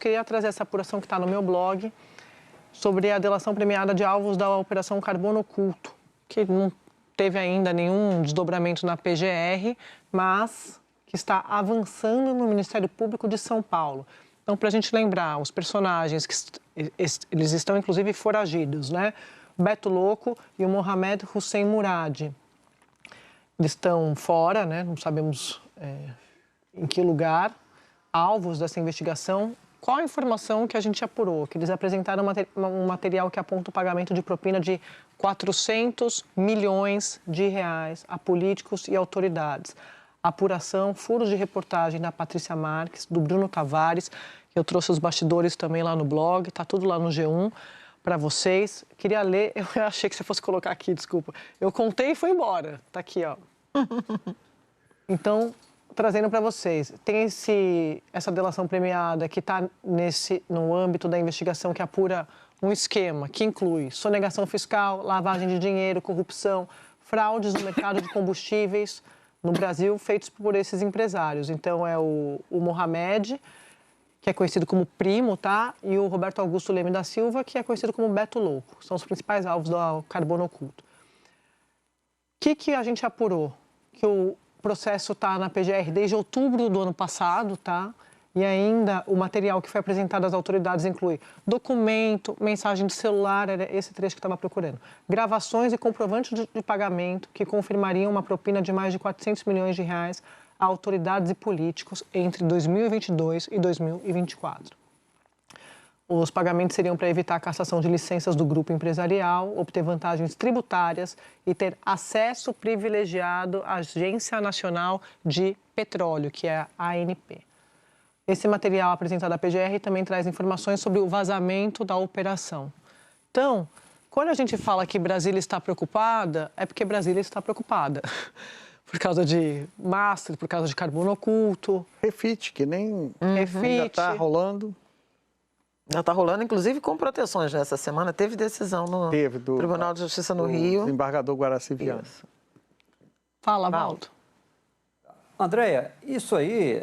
Queria trazer essa apuração que está no meu blog sobre a delação premiada de alvos da Operação Carbono Oculto, que não teve ainda nenhum desdobramento na PGR, mas que está avançando no Ministério Público de São Paulo. Então, para a gente lembrar, os personagens, eles estão inclusive foragidos, né? O Beto Louco e o Mohamed Hussein Murad. Eles estão fora, né? Não sabemos em que lugar, alvos dessa investigação. Qual a informação que a gente apurou? Que eles apresentaram um material que aponta o pagamento de propina de 400 milhões de reais a políticos e autoridades. Apuração, furos de reportagem da Patrícia Marques, do Bruno Tavares. Eu trouxe os bastidores também lá no blog, está tudo lá no G1 para vocês. Queria ler, eu achei que você fosse colocar aqui, desculpa. Eu contei e foi embora. Está aqui, ó. Então, trazendo para vocês, tem essa delação premiada que está no âmbito da investigação que apura um esquema que inclui sonegação fiscal, lavagem de dinheiro, corrupção, fraudes no mercado de combustíveis no Brasil feitos por esses empresários. Então, é o Mohamed, que é conhecido como Primo, tá? E o Roberto Augusto Leme da Silva, que é conhecido como Beto Louco. São os principais alvos do Carbono Oculto. O que a gente apurou? Que o processo está na PGR desde outubro do ano passado, tá? E ainda o material que foi apresentado às autoridades inclui documento, mensagem de celular, era esse trecho que estava procurando, gravações e comprovantes de pagamento que confirmariam uma propina de mais de 400 milhões de reais a autoridades e políticos entre 2022 e 2024. Os pagamentos seriam para evitar a cassação de licenças do grupo empresarial, obter vantagens tributárias e ter acesso privilegiado à Agência Nacional de Petróleo, que é a ANP. Esse material apresentado à PGR também traz informações sobre o vazamento da operação. Então, quando a gente fala que Brasília está preocupada, é porque Brasília está preocupada. Por causa de Mastro, por causa de Carbono Oculto. Refit, que nem Refit. ainda está rolando. Já está rolando, inclusive, com proteções nessa semana. Teve decisão no Tribunal de Justiça no Rio. Desembargador Guaraci Viana. Fala, Valdo. Andréia, isso aí,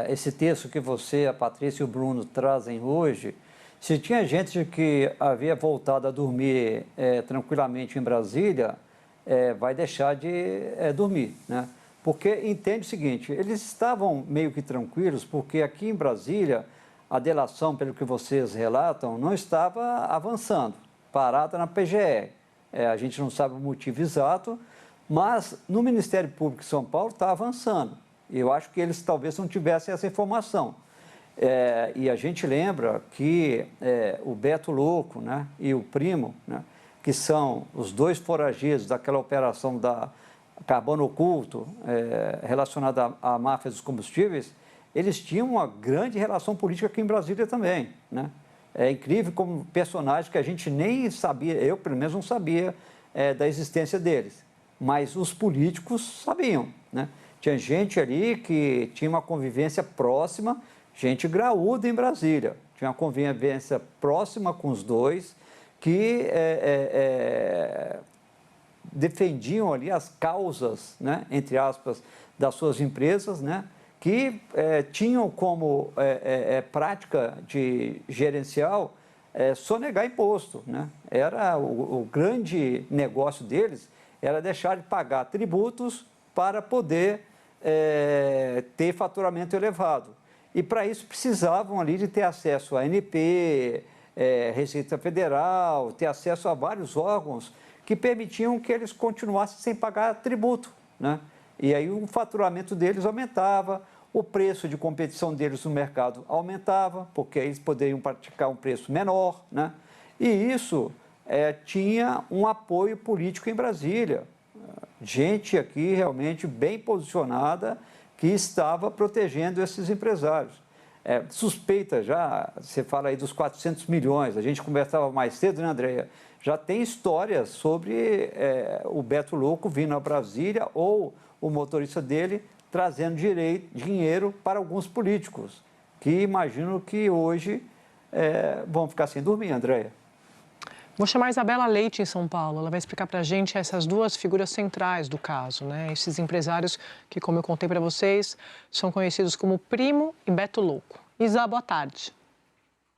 esse texto que você, a Patrícia e o Bruno trazem hoje, se tinha gente que havia voltado a dormir tranquilamente em Brasília, vai deixar de dormir, né? Porque entende o seguinte, eles estavam meio que tranquilos, porque aqui em Brasília, a delação, pelo que vocês relatam, não estava avançando, parada na PGR. A gente não sabe o motivo exato, mas no Ministério Público de São Paulo está avançando. Eu acho que eles talvez não tivessem essa informação. E a gente lembra que o Beto Louco, né, e o Primo, né, que são os dois foragidos daquela operação da Carbono Oculto, relacionada à máfia dos combustíveis, eles tinham uma grande relação política aqui em Brasília também, né? É incrível como personagens que a gente nem sabia, eu pelo menos não sabia da existência deles, mas os políticos sabiam, né? Tinha gente ali que tinha uma convivência próxima, gente graúda em Brasília, tinha uma convivência próxima com os dois, que defendiam ali as causas, né, entre aspas, das suas empresas, né, que tinham como prática de gerencial sonegar imposto, né? Era o grande negócio deles, era deixar de pagar tributos para poder ter faturamento elevado. E para isso precisavam ali de ter acesso à ANP, Receita Federal, ter acesso a vários órgãos que permitiam que eles continuassem sem pagar tributo, né? E aí o faturamento deles aumentava, o preço de competição deles no mercado aumentava, porque eles poderiam praticar um preço menor, né? E isso tinha um apoio político em Brasília. Gente aqui realmente bem posicionada que estava protegendo esses empresários. Suspeita já, você fala aí dos 400 milhões, a gente conversava mais cedo, né, Andréia? Já tem histórias sobre o Beto Louco vindo a Brasília ou o motorista dele trazendo dinheiro para alguns políticos, que imagino que hoje vão ficar sem dormir, Andréia. Vou chamar a Isabela Leite em São Paulo. Ela vai explicar para a gente essas duas figuras centrais do caso, né? Esses empresários que, como eu contei para vocês, são conhecidos como Primo e Beto Louco. Isa, boa tarde.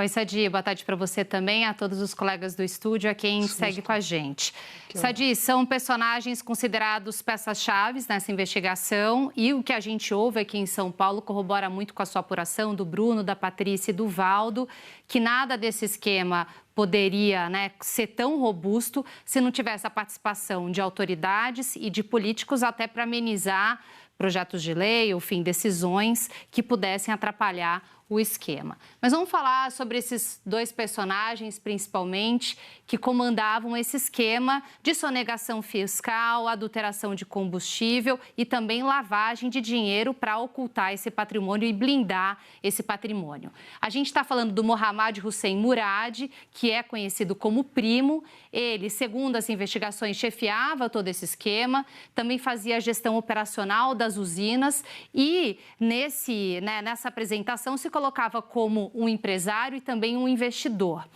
Oi, Sadi, boa tarde para você também, a todos os colegas do estúdio, a quem segue com a gente. Sadi, são personagens considerados peças-chave nessa investigação e o que a gente ouve aqui em São Paulo corrobora muito com a sua apuração do Bruno, da Patrícia e do Valdo, que nada desse esquema poderia, ser tão robusto se não tivesse a participação de autoridades e de políticos até para amenizar projetos de lei, ou, enfim, decisões que pudessem atrapalhar o esquema. Mas vamos falar sobre esses dois personagens, principalmente, que comandavam esse esquema de sonegação fiscal, adulteração de combustível e também lavagem de dinheiro para ocultar esse patrimônio e blindar esse patrimônio. A gente está falando do Mohammad Hussein Murad, que é conhecido como Primo. Ele, segundo as investigações, chefiava todo esse esquema, também fazia a gestão operacional das usinas e nessa apresentação se colocava como um empresário e também um investidor.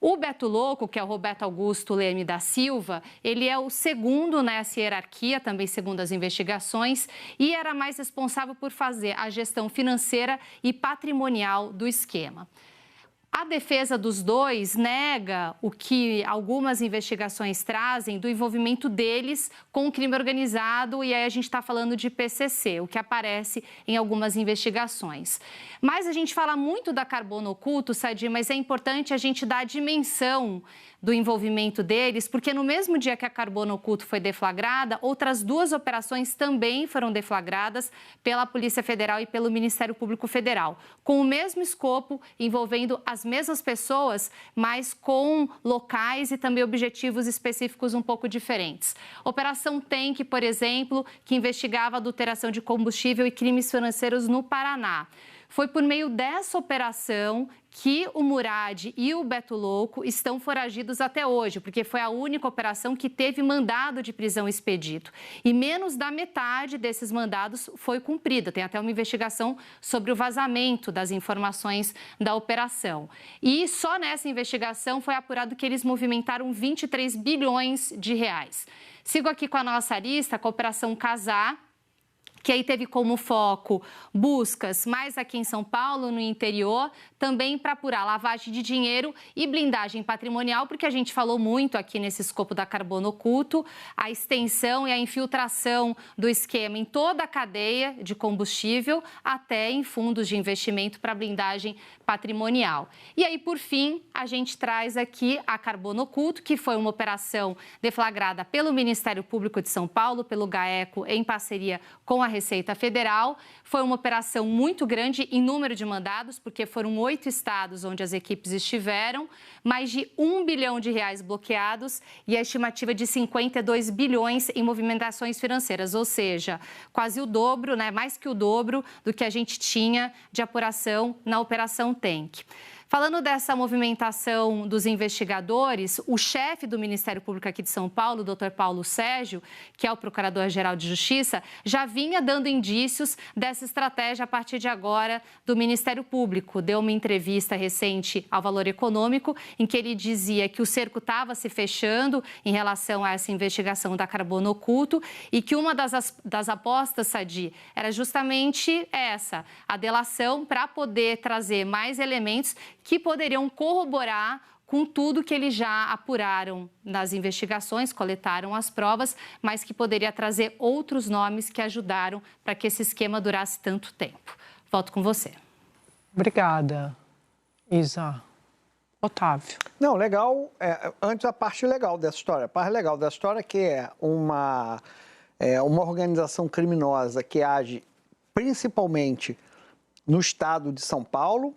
O Beto Louco, que é o Roberto Augusto Leme da Silva, ele é o segundo nessa hierarquia, também segundo as investigações, e era mais responsável por fazer a gestão financeira e patrimonial do esquema. A defesa dos dois nega o que algumas investigações trazem do envolvimento deles com o crime organizado, e aí a gente está falando de PCC, o que aparece em algumas investigações. Mas a gente fala muito da Carbono Oculto, Sadi, mas é importante a gente dar a dimensão do envolvimento deles, porque no mesmo dia que a Carbono Oculto foi deflagrada, outras duas operações também foram deflagradas pela Polícia Federal e pelo Ministério Público Federal, com o mesmo escopo, envolvendo as mesmas pessoas, mas com locais e também objetivos específicos um pouco diferentes. Operação Tank, por exemplo, que investigava adulteração de combustível e crimes financeiros no Paraná. Foi por meio dessa operação que o Murad e o Beto Louco estão foragidos até hoje, porque foi a única operação que teve mandado de prisão expedito. E menos da metade desses mandados foi cumprida. Tem até uma investigação sobre o vazamento das informações da operação. E só nessa investigação foi apurado que eles movimentaram 23 bilhões de reais. Sigo aqui com a nossa lista, com a Operação Casar, que aí teve como foco buscas mais aqui em São Paulo, no interior, também para apurar lavagem de dinheiro e blindagem patrimonial, porque a gente falou muito aqui nesse escopo da Carbono Oculto, a extensão e a infiltração do esquema em toda a cadeia de combustível, até em fundos de investimento para blindagem patrimonial. E aí, por fim, a gente traz aqui a Carbono Oculto, que foi uma operação deflagrada pelo Ministério Público de São Paulo, pelo GAECO, em parceria com a Receita Federal. Foi uma operação muito grande em número de mandados, porque foram 8 estados onde as equipes estiveram, mais de R$1 bilhão bloqueados e a estimativa de 52 bilhões em movimentações financeiras, ou seja, quase o dobro, mais que o dobro do que a gente tinha de apuração na Operação Tank. Falando dessa movimentação dos investigadores, o chefe do Ministério Público aqui de São Paulo, o Dr. Paulo Sérgio, que é o Procurador-Geral de Justiça, já vinha dando indícios dessa estratégia a partir de agora do Ministério Público. Deu uma entrevista recente ao Valor Econômico, em que ele dizia que o cerco estava se fechando em relação a essa investigação da Carbono Oculto e que uma das apostas, Sadi, era justamente essa, a delação para poder trazer mais elementos que poderiam corroborar com tudo que eles já apuraram nas investigações, coletaram as provas, mas que poderia trazer outros nomes que ajudaram para que esse esquema durasse tanto tempo. Volto com você. Obrigada, Isa. Otávio. Não, legal. Antes a parte legal dessa história. A parte legal dessa história é que é uma organização criminosa que age principalmente no estado de São Paulo,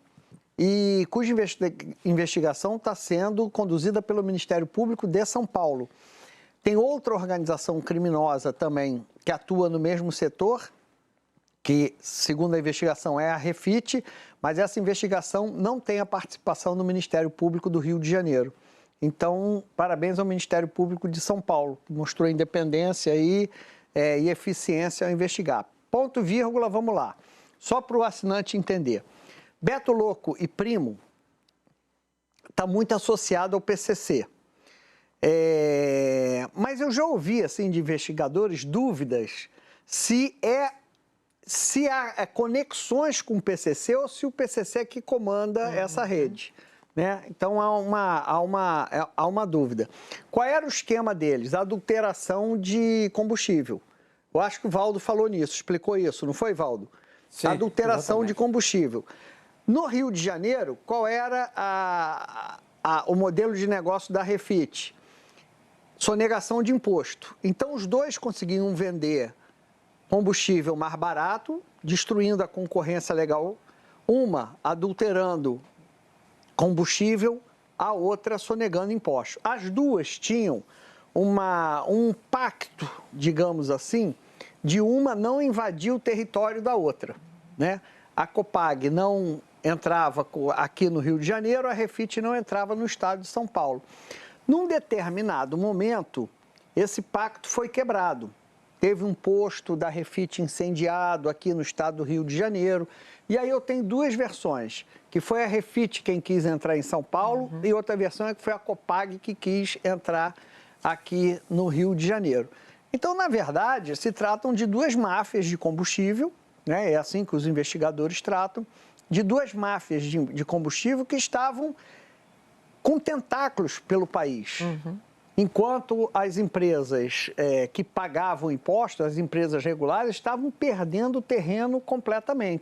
e cuja investigação está sendo conduzida pelo Ministério Público de São Paulo. Tem outra organização criminosa também que atua no mesmo setor, que, segundo a investigação, é a Refit, mas essa investigação não tem a participação do Ministério Público do Rio de Janeiro. Então, parabéns ao Ministério Público de São Paulo, que mostrou independência e eficiência ao investigar. Ponto, vírgula, vamos lá. Só para o assinante entender. Beto Louco e Primo está muito associado ao PCC. Mas eu já ouvi assim, de investigadores dúvidas se se há conexões com o PCC ou se o PCC é que comanda essa rede. Né? Então, há uma dúvida. Qual era o esquema deles? A adulteração de combustível. Eu acho que o Valdo falou nisso, explicou isso, não foi, Valdo? Sim, adulteração exatamente. de combustível. No Rio de Janeiro, qual era o modelo de negócio da Refit? Sonegação de imposto. Então, os dois conseguiam vender combustível mais barato, destruindo a concorrência legal, uma adulterando combustível, a outra sonegando impostos. As duas tinham um pacto, digamos assim, de uma não invadir o território da outra. Né? A Copag não entrava aqui no Rio de Janeiro, a Refit não entrava no estado de São Paulo. Num determinado momento, esse pacto foi quebrado. Teve um posto da Refit incendiado aqui no estado do Rio de Janeiro. E aí eu tenho duas versões, que foi a Refit quem quis entrar em São Paulo e outra versão é que foi a Copag que quis entrar aqui no Rio de Janeiro. Então, na verdade, se tratam de duas máfias de combustível, né? É assim que os investigadores tratam, de duas máfias de combustível que estavam com tentáculos pelo país. Enquanto as empresas que pagavam impostos, as empresas regulares, estavam perdendo terreno completamente.